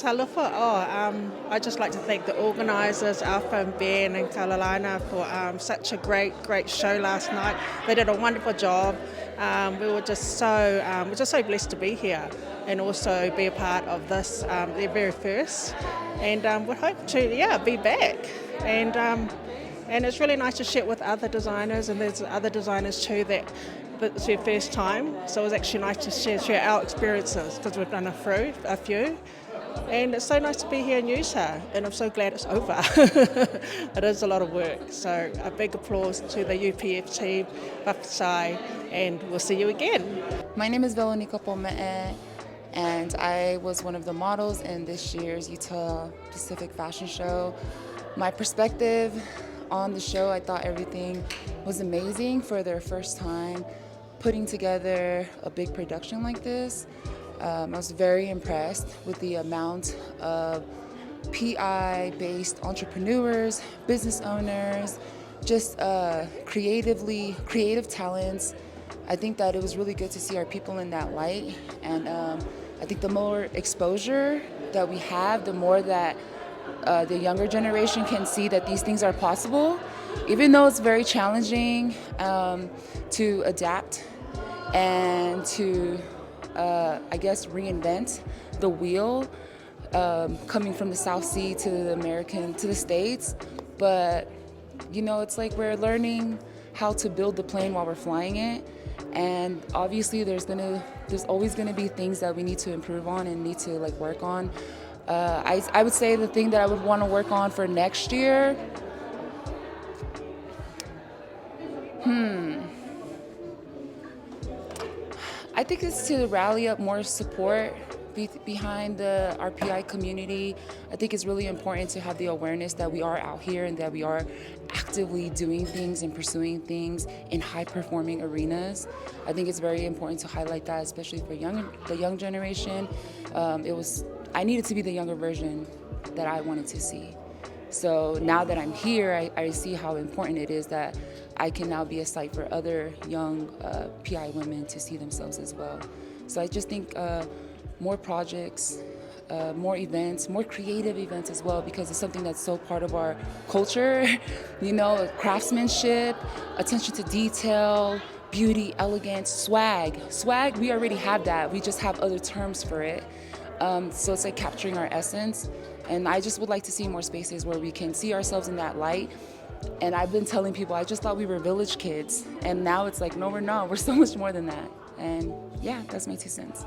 Talofa. I'd just like to thank the organisers, Alpha and Ben and Carolina, for such a great show last night. They did a wonderful job. We're just so blessed to be here and also be a part of this, their very first. And we hope to, be back. And it's really nice to share with other designers, and there's other designers too that it's their first time. So it was actually nice to share our experiences because we've done a few. And it's so nice to be here in Utah, and I'm so glad it's over. It is a lot of work. So a big applause to the UPF team, Whakasai, and we'll see you again. My name is Veronica Pome'e, and I was one of the models in this year's Utah Pacific Fashion Show. My perspective on the show, I thought everything was amazing for their first time putting together a big production like this. I was very impressed with the amount of PI-based entrepreneurs, business owners, just creative talents. I think that it was really good to see our people in that light, and I think the more exposure that we have, the more that the younger generation can see that these things are possible, even though it's very challenging to adapt and to reinvent the wheel, coming from the South Sea to the States. But it's like we're learning how to build the plane while we're flying it, and obviously there's always gonna be things that we need to improve on and need to work on. I would say the thing that I would want to work on for next year, I think it's to rally up more support behind the RPI community. I think it's really important to have the awareness that we are out here and that we are actively doing things and pursuing things in high-performing arenas. I think it's very important to highlight that, especially for the young generation. I needed to be the younger version that I wanted to see. So now that I'm here, I see how important it is that I can now be a site for other young PI women to see themselves as well. So I just think more projects, more events, more creative events as well, because it's something that's so part of our culture, craftsmanship, attention to detail, beauty, elegance, swag. Swag, we already have that. We just have other terms for it. So it's like capturing our essence. And I just would like to see more spaces where we can see ourselves in that light. And I've been telling people, I just thought we were village kids. And now it's like, no, we're not. We're so much more than that. And yeah, that's my 2 cents.